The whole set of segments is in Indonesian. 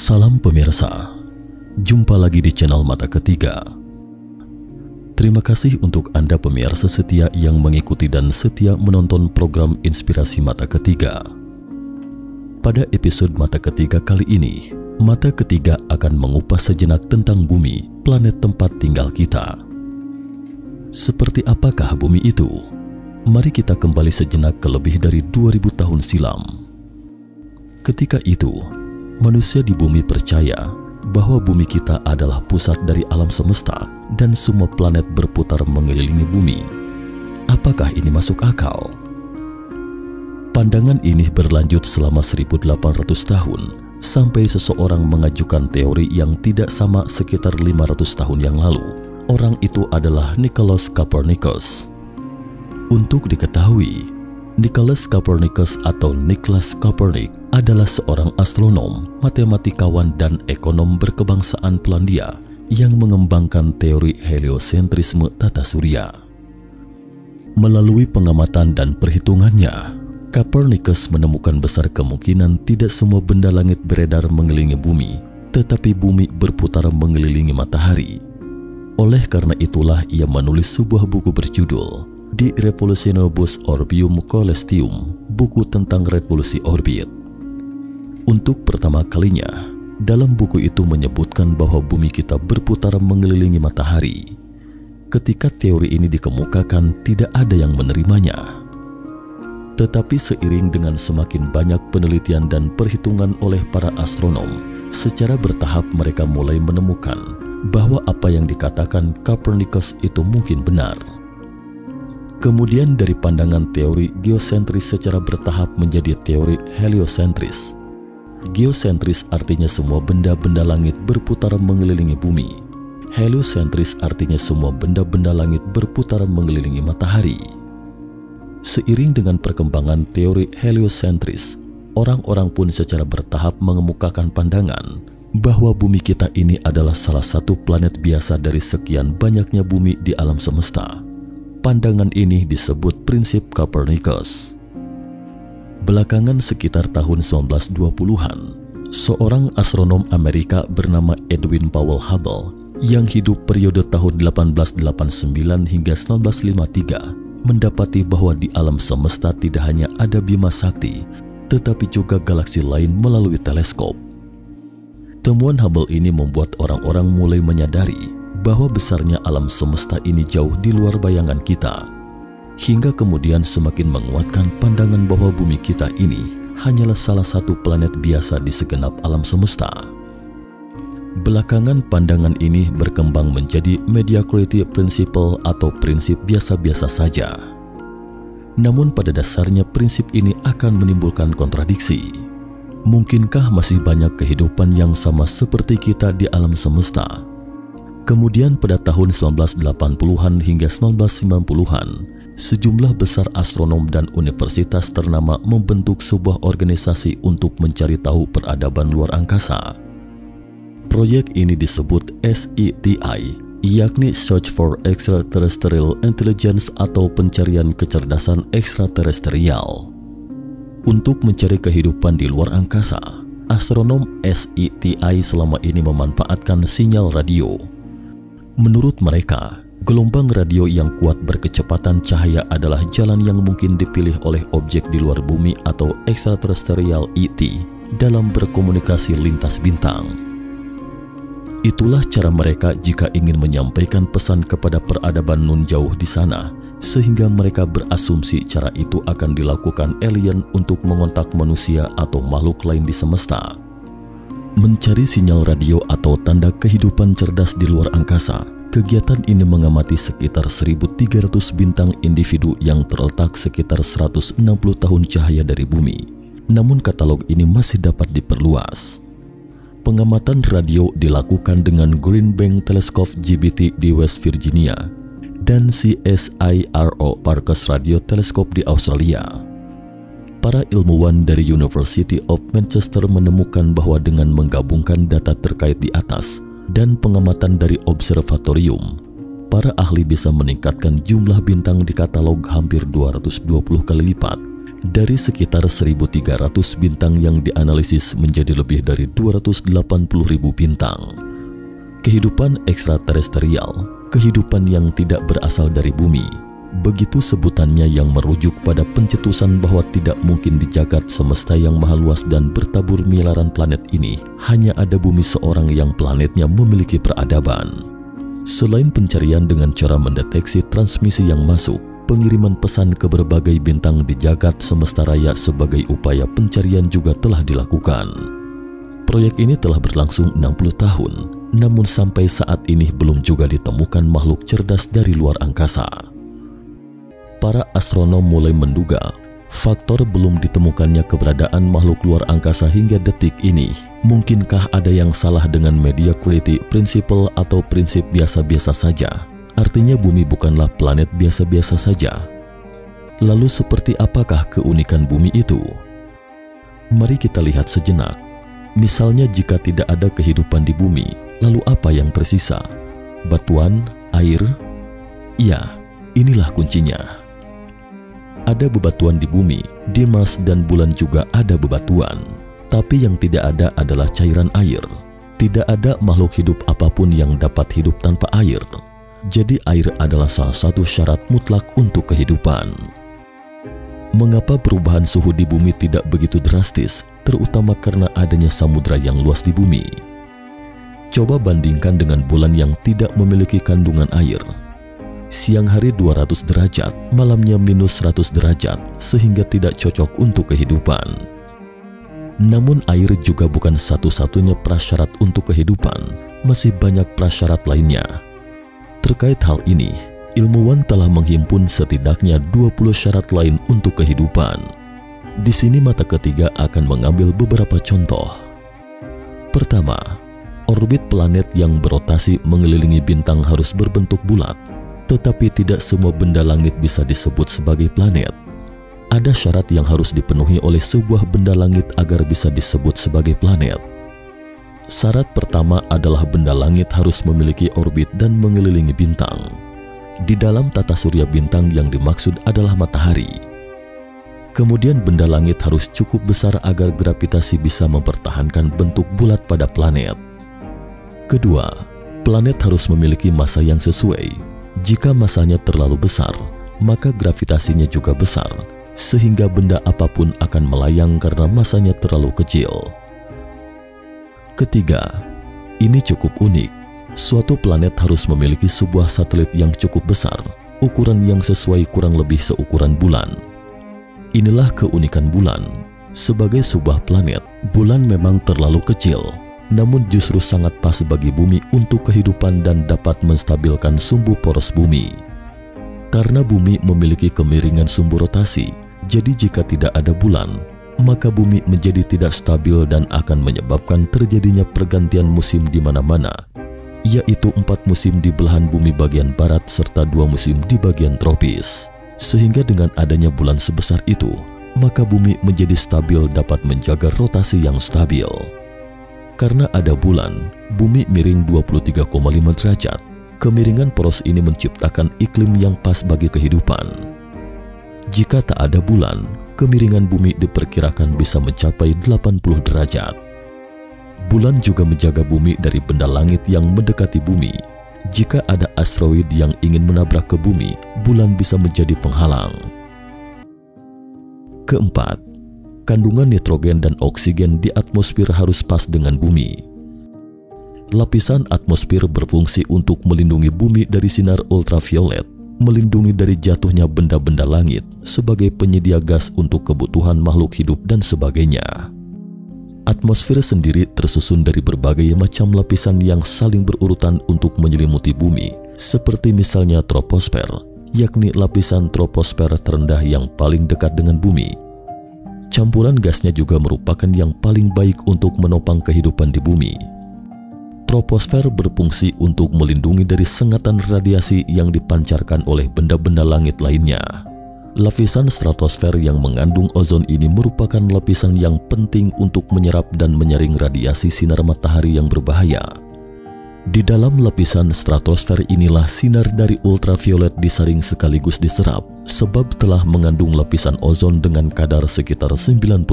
Salam pemirsa, jumpa lagi di channel Mata Ketiga. Terima kasih untuk Anda pemirsa setia yang mengikuti dan setia menonton program Inspirasi Mata Ketiga. Pada episode Mata Ketiga kali ini, Mata Ketiga akan mengupas sejenak tentang bumi, planet tempat tinggal kita. Seperti apakah bumi itu? Mari kita kembali sejenak ke lebih dari 2000 tahun silam. Ketika itu, manusia di bumi percaya bahwa bumi kita adalah pusat dari alam semesta dan semua planet berputar mengelilingi bumi. Apakah ini masuk akal? Pandangan ini berlanjut selama 1800 tahun sampai seseorang mengajukan teori yang tidak sama sekitar 500 tahun yang lalu. Orang itu adalah Nicolaus Copernicus. Untuk diketahui, Nicolaus Copernicus atau Niklas Copernik adalah seorang astronom, matematikawan, dan ekonom berkebangsaan Polandia yang mengembangkan teori heliosentrisme tata surya. Melalui pengamatan dan perhitungannya, Copernicus menemukan besar kemungkinan tidak semua benda langit beredar mengelilingi bumi, tetapi bumi berputar mengelilingi matahari. Oleh karena itulah ia menulis sebuah buku berjudul De Revolutionibus Orbium Coelestium, buku tentang revolusi orbit. Untuk pertama kalinya, dalam buku itu menyebutkan bahwa bumi kita berputar mengelilingi matahari. Ketika teori ini dikemukakan, tidak ada yang menerimanya. Tetapi seiring dengan semakin banyak penelitian dan perhitungan oleh para astronom, secara bertahap mereka mulai menemukan bahwa apa yang dikatakan Copernicus itu mungkin benar. Kemudian dari pandangan teori geosentris secara bertahap menjadi teori heliosentris. Geosentris artinya semua benda-benda langit berputar mengelilingi bumi. Heliosentris artinya semua benda-benda langit berputar mengelilingi matahari. Seiring dengan perkembangan teori heliosentris, orang-orang pun secara bertahap mengemukakan pandangan bahwa bumi kita ini adalah salah satu planet biasa dari sekian banyaknya bumi di alam semesta. Pandangan ini disebut prinsip Copernicus. Belakangan sekitar tahun 1920-an, seorang astronom Amerika bernama Edwin Powell Hubble yang hidup periode tahun 1889 hingga 1953 mendapati bahwa di alam semesta tidak hanya ada Bima Sakti, tetapi juga galaksi lain melalui teleskop. Temuan Hubble ini membuat orang-orang mulai menyadari bahwa besarnya alam semesta ini jauh di luar bayangan kita, hingga kemudian semakin menguatkan pandangan bahwa bumi kita ini hanyalah salah satu planet biasa di segenap alam semesta. Belakangan pandangan ini berkembang menjadi mediocrity principle atau prinsip biasa-biasa saja. Namun pada dasarnya prinsip ini akan menimbulkan kontradiksi. Mungkinkah masih banyak kehidupan yang sama seperti kita di alam semesta? Kemudian pada tahun 1980-an hingga 1990-an, sejumlah besar astronom dan universitas ternama membentuk sebuah organisasi untuk mencari tahu peradaban luar angkasa. Proyek ini disebut SETI, yakni Search for Extraterrestrial Intelligence atau pencarian kecerdasan ekstraterestrial. Untuk mencari kehidupan di luar angkasa, astronom SETI selama ini memanfaatkan sinyal radio. Menurut mereka, gelombang radio yang kuat berkecepatan cahaya adalah jalan yang mungkin dipilih oleh objek di luar bumi atau extraterrestrial ET dalam berkomunikasi lintas bintang. Itulah cara mereka jika ingin menyampaikan pesan kepada peradaban nun jauh di sana, sehingga mereka berasumsi cara itu akan dilakukan alien untuk mengontak manusia atau makhluk lain di semesta. Mencari sinyal radio atau tanda kehidupan cerdas di luar angkasa, kegiatan ini mengamati sekitar 1.300 bintang individu yang terletak sekitar 160 tahun cahaya dari bumi. Namun katalog ini masih dapat diperluas. Pengamatan radio dilakukan dengan Green Bank Telescope GBT di West Virginia dan CSIRO Parkes Radio Telescope di Australia. Para ilmuwan dari University of Manchester menemukan bahwa dengan menggabungkan data terkait di atas dan pengamatan dari observatorium, para ahli bisa meningkatkan jumlah bintang di katalog hampir 220 kali lipat Dari sekitar 1.300 bintang yang dianalisis menjadi lebih dari 280.000 bintang. Kehidupan ekstraterestrial, kehidupan yang tidak berasal dari bumi, begitu sebutannya yang merujuk pada pencetusan bahwa tidak mungkin di jagat semesta yang maha luas dan bertabur miliaran planet ini, hanya ada bumi seorang yang planetnya memiliki peradaban. Selain pencarian dengan cara mendeteksi transmisi yang masuk, pengiriman pesan ke berbagai bintang di jagat semesta raya sebagai upaya pencarian juga telah dilakukan. Proyek ini telah berlangsung 60 tahun, namun sampai saat ini belum juga ditemukan makhluk cerdas dari luar angkasa. Para astronom mulai menduga faktor belum ditemukannya keberadaan makhluk luar angkasa hingga detik ini. Mungkinkah ada yang salah dengan mediocrity principle atau prinsip biasa-biasa saja? Artinya bumi bukanlah planet biasa-biasa saja. Lalu seperti apakah keunikan bumi itu? Mari kita lihat sejenak. Misalnya jika tidak ada kehidupan di bumi, lalu apa yang tersisa? Batuan, air? Ya, inilah kuncinya. Ada bebatuan di bumi, di Mars dan bulan juga ada bebatuan. Tapi yang tidak ada adalah cairan air. Tidak ada makhluk hidup apapun yang dapat hidup tanpa air. Jadi air adalah salah satu syarat mutlak untuk kehidupan. Mengapa perubahan suhu di bumi tidak begitu drastis, terutama karena adanya samudra yang luas di bumi? Coba bandingkan dengan bulan yang tidak memiliki kandungan air. Siang hari 200 derajat, malamnya minus 100 derajat, sehingga tidak cocok untuk kehidupan. Namun air juga bukan satu-satunya prasyarat untuk kehidupan, masih banyak prasyarat lainnya. Terkait hal ini, ilmuwan telah menghimpun setidaknya 20 syarat lain untuk kehidupan. Di sini mata ketiga akan mengambil beberapa contoh. Pertama, orbit planet yang berotasi mengelilingi bintang harus berbentuk bulat, tetapi tidak semua benda langit bisa disebut sebagai planet. Ada syarat yang harus dipenuhi oleh sebuah benda langit agar bisa disebut sebagai planet. Syarat pertama adalah benda langit harus memiliki orbit dan mengelilingi bintang. Di dalam tata surya bintang yang dimaksud adalah matahari. Kemudian benda langit harus cukup besar agar gravitasi bisa mempertahankan bentuk bulat pada planet. Kedua, planet harus memiliki massa yang sesuai. Jika massanya terlalu besar, maka gravitasinya juga besar, sehingga benda apapun akan melayang karena massanya terlalu kecil. Ketiga, ini cukup unik. Suatu planet harus memiliki sebuah satelit yang cukup besar, ukuran yang sesuai kurang lebih seukuran bulan. Inilah keunikan bulan. Sebagai sebuah planet, bulan memang terlalu kecil, namun justru sangat pas bagi bumi untuk kehidupan dan dapat menstabilkan sumbu poros bumi. Karena bumi memiliki kemiringan sumbu rotasi, jadi jika tidak ada bulan, maka bumi menjadi tidak stabil dan akan menyebabkan terjadinya pergantian musim di mana-mana, yaitu 4 musim di belahan bumi bagian barat serta 2 musim di bagian tropis. Sehingga dengan adanya bulan sebesar itu, maka bumi menjadi stabil dapat menjaga rotasi yang stabil. Karena ada bulan, bumi miring 23,5 derajat. Kemiringan poros ini menciptakan iklim yang pas bagi kehidupan. Jika tak ada bulan, kemiringan bumi diperkirakan bisa mencapai 80 derajat. Bulan juga menjaga bumi dari benda langit yang mendekati bumi. Jika ada asteroid yang ingin menabrak ke bumi, bulan bisa menjadi penghalang. Keempat, kandungan nitrogen dan oksigen di atmosfer harus pas dengan bumi. Lapisan atmosfer berfungsi untuk melindungi bumi dari sinar ultraviolet, melindungi dari jatuhnya benda-benda langit sebagai penyedia gas untuk kebutuhan makhluk hidup dan sebagainya. Atmosfer sendiri tersusun dari berbagai macam lapisan yang saling berurutan untuk menyelimuti bumi, seperti misalnya troposfer, yakni lapisan troposfer terendah yang paling dekat dengan bumi. Campuran gasnya juga merupakan yang paling baik untuk menopang kehidupan di bumi. Troposfer berfungsi untuk melindungi dari sengatan radiasi yang dipancarkan oleh benda-benda langit lainnya. Lapisan stratosfer yang mengandung ozon ini merupakan lapisan yang penting untuk menyerap dan menyaring radiasi sinar matahari yang berbahaya. Di dalam lapisan stratosfer inilah sinar dari ultraviolet disaring sekaligus diserap, sebab telah mengandung lapisan ozon dengan kadar sekitar 90%.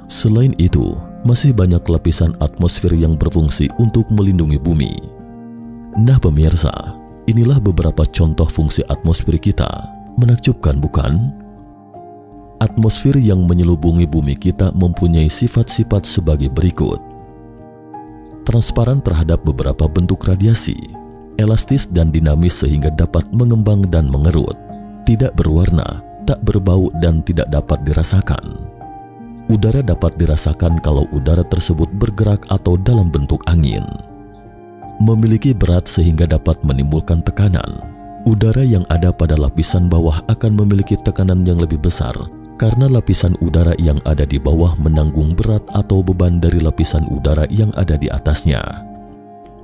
Selain itu, masih banyak lapisan atmosfer yang berfungsi untuk melindungi bumi. Nah pemirsa, inilah beberapa contoh fungsi atmosfer kita. Menakjubkan bukan? Atmosfer yang menyelubungi bumi kita mempunyai sifat-sifat sebagai berikut. Transparan terhadap beberapa bentuk radiasi, elastis dan dinamis sehingga dapat mengembang dan mengerut, tidak berwarna, tak berbau dan tidak dapat dirasakan. Udara dapat dirasakan kalau udara tersebut bergerak atau dalam bentuk angin. Memiliki berat sehingga dapat menimbulkan tekanan. Udara yang ada pada lapisan bawah akan memiliki tekanan yang lebih besar karena lapisan udara yang ada di bawah menanggung berat atau beban dari lapisan udara yang ada di atasnya.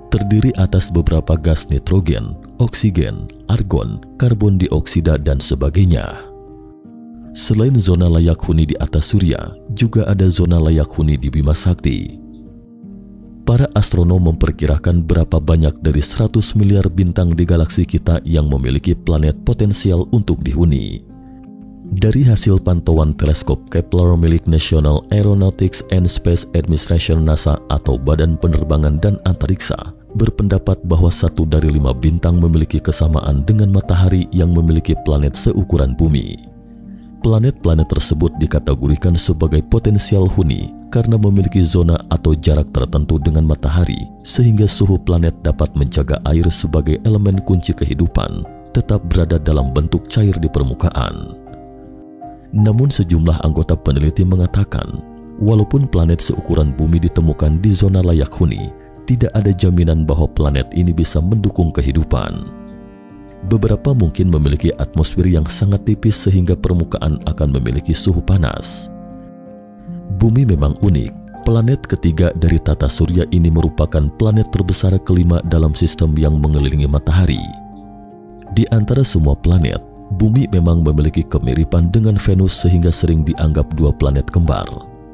Terdiri atas beberapa gas nitrogen, oksigen, argon, karbon dioksida, dan sebagainya. Selain zona layak huni di atas Surya, juga ada zona layak huni di Bima Sakti. Para astronom memperkirakan berapa banyak dari 100 miliar bintang di galaksi kita yang memiliki planet potensial untuk dihuni. Dari hasil pantauan teleskop Kepler milik National Aeronautics and Space Administration NASA atau Badan Penerbangan dan Antariksa, berpendapat bahwa 1 dari 5 bintang memiliki kesamaan dengan matahari yang memiliki planet seukuran bumi. Planet-planet tersebut dikategorikan sebagai potensial huni karena memiliki zona atau jarak tertentu dengan matahari, sehingga suhu planet dapat menjaga air sebagai elemen kunci kehidupan tetap berada dalam bentuk cair di permukaan. Namun sejumlah anggota peneliti mengatakan, walaupun planet seukuran bumi ditemukan di zona layak huni, tidak ada jaminan bahwa planet ini bisa mendukung kehidupan. Beberapa mungkin memiliki atmosfer yang sangat tipis sehingga permukaan akan memiliki suhu panas. Bumi memang unik. Planet ketiga dari tata surya ini merupakan planet terbesar kelima dalam sistem yang mengelilingi matahari. Di antara semua planet, Bumi memang memiliki kemiripan dengan Venus sehingga sering dianggap dua planet kembar.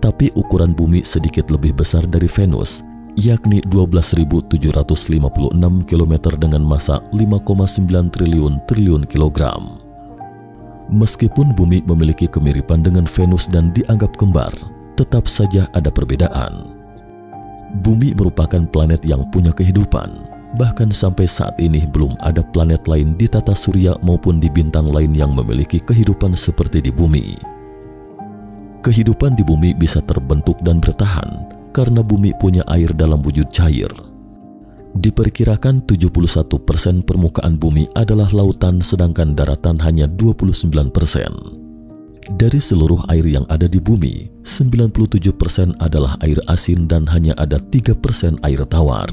Tapi ukuran Bumi sedikit lebih besar dari Venus, yakni 12.756 km dengan massa 5,9 triliun kilogram. Meskipun Bumi memiliki kemiripan dengan Venus dan dianggap kembar, tetap saja ada perbedaan. Bumi merupakan planet yang punya kehidupan. Bahkan sampai saat ini belum ada planet lain di tata surya maupun di bintang lain yang memiliki kehidupan seperti di Bumi. Kehidupan di Bumi bisa terbentuk dan bertahan karena Bumi punya air dalam wujud cair. Diperkirakan 71% permukaan Bumi adalah lautan sedangkan daratan hanya 29%. Dari seluruh air yang ada di Bumi, 97% adalah air asin dan hanya ada 3% air tawar.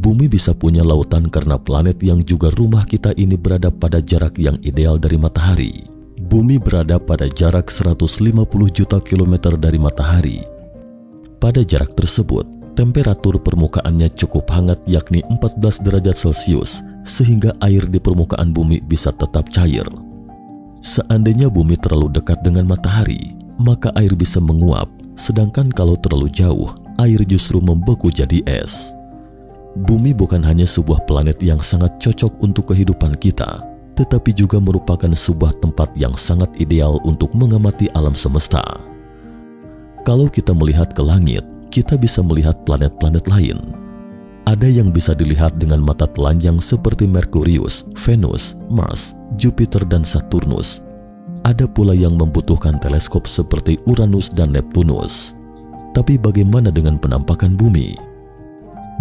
Bumi bisa punya lautan karena planet yang juga rumah kita ini berada pada jarak yang ideal dari matahari. Bumi berada pada jarak 150 juta kilometer dari matahari. Pada jarak tersebut, temperatur permukaannya cukup hangat yakni 14 derajat Celcius sehingga air di permukaan Bumi bisa tetap cair. Seandainya Bumi terlalu dekat dengan matahari, maka air bisa menguap, sedangkan kalau terlalu jauh, air justru membeku jadi es. Bumi bukan hanya sebuah planet yang sangat cocok untuk kehidupan kita, tetapi juga merupakan sebuah tempat yang sangat ideal untuk mengamati alam semesta. Kalau kita melihat ke langit, kita bisa melihat planet-planet lain. Ada yang bisa dilihat dengan mata telanjang seperti Merkurius, Venus, Mars, Jupiter, dan Saturnus. Ada pula yang membutuhkan teleskop seperti Uranus dan Neptunus. Tapi bagaimana dengan penampakan Bumi?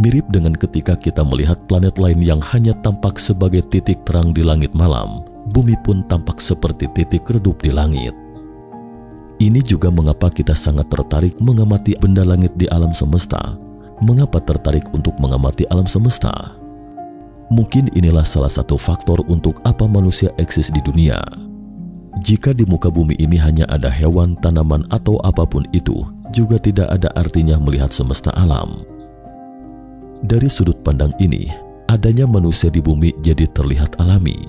Mirip dengan ketika kita melihat planet lain yang hanya tampak sebagai titik terang di langit malam, Bumi pun tampak seperti titik redup di langit. Ini juga mengapa kita sangat tertarik mengamati benda langit di alam semesta. Mengapa tertarik untuk mengamati alam semesta? Mungkin inilah salah satu faktor untuk apa manusia eksis di dunia. Jika di muka Bumi ini hanya ada hewan, tanaman, atau apapun itu, juga tidak ada artinya melihat semesta alam. Dari sudut pandang ini, adanya manusia di Bumi jadi terlihat alami.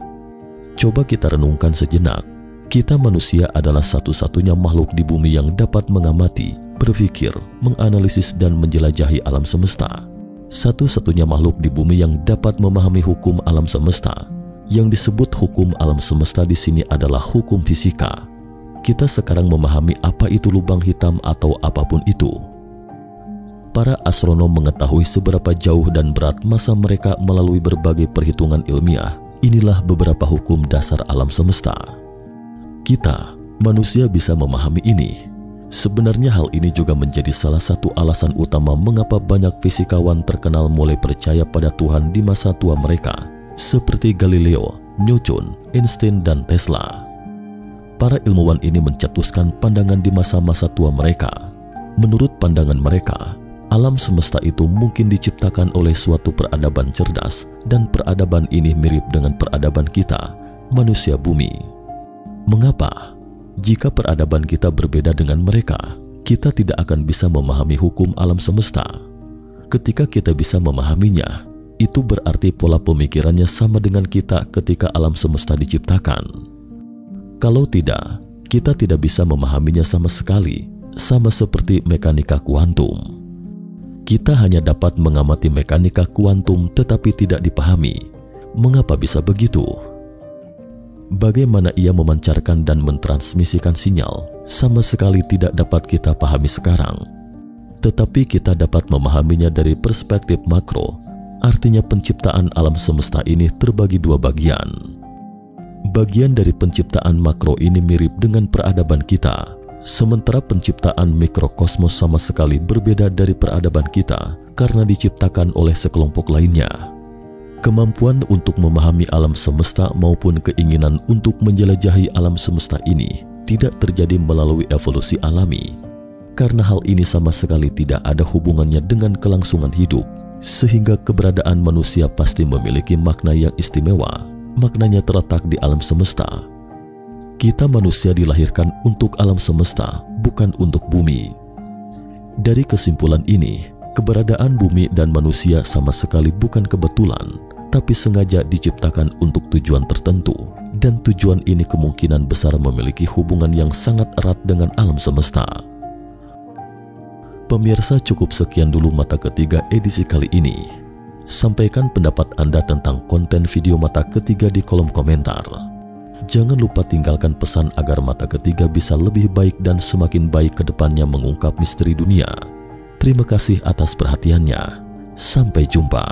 Coba kita renungkan sejenak. Kita manusia adalah satu-satunya makhluk di Bumi yang dapat mengamati, berpikir, menganalisis, dan menjelajahi alam semesta. satu-satunya makhluk di bumi yang dapat memahami hukum alam semesta. Yang disebut hukum alam semesta di sini adalah hukum fisika. Kita sekarang memahami apa itu lubang hitam atau apapun itu. Para astronom mengetahui seberapa jauh dan berat masa mereka melalui berbagai perhitungan ilmiah. Inilah beberapa hukum dasar alam semesta. Kita, manusia, bisa memahami ini. Sebenarnya hal ini juga menjadi salah satu alasan utama mengapa banyak fisikawan terkenal mulai percaya pada Tuhan di masa tua mereka, seperti Galileo, Newton, Einstein, dan Tesla. Para ilmuwan ini mencetuskan pandangan di masa-masa tua mereka. Menurut pandangan mereka, alam semesta itu mungkin diciptakan oleh suatu peradaban cerdas, dan peradaban ini mirip dengan peradaban kita, manusia bumi. Mengapa? Jika peradaban kita berbeda dengan mereka, kita tidak akan bisa memahami hukum alam semesta. Ketika kita bisa memahaminya, itu berarti pola pemikirannya sama dengan kita ketika alam semesta diciptakan. Kalau tidak, kita tidak bisa memahaminya sama sekali, sama seperti mekanika kuantum. Kita hanya dapat mengamati mekanika kuantum tetapi tidak dipahami. Mengapa bisa begitu? Bagaimana ia memancarkan dan mentransmisikan sinyal sama sekali tidak dapat kita pahami sekarang. Tetapi kita dapat memahaminya dari perspektif makro, artinya penciptaan alam semesta ini terbagi dua bagian. Bagian dari penciptaan makro ini mirip dengan peradaban kita, sementara penciptaan mikrokosmos sama sekali berbeda dari peradaban kita karena diciptakan oleh sekelompok lainnya. Kemampuan untuk memahami alam semesta maupun keinginan untuk menjelajahi alam semesta ini tidak terjadi melalui evolusi alami. Karena hal ini sama sekali tidak ada hubungannya dengan kelangsungan hidup, sehingga keberadaan manusia pasti memiliki makna yang istimewa. Maknanya terletak di alam semesta. Kita manusia dilahirkan untuk alam semesta, bukan untuk bumi. Dari kesimpulan ini, keberadaan bumi dan manusia sama sekali bukan kebetulan, tapi sengaja diciptakan untuk tujuan tertentu, dan tujuan ini kemungkinan besar memiliki hubungan yang sangat erat dengan alam semesta. Pemirsa, cukup sekian dulu Mata Ketiga edisi kali ini. Sampaikan pendapat Anda tentang konten video Mata Ketiga di kolom komentar. Jangan lupa tinggalkan pesan agar Mata Ketiga bisa lebih baik dan semakin baik ke depannya mengungkap misteri dunia. Terima kasih atas perhatiannya. Sampai jumpa.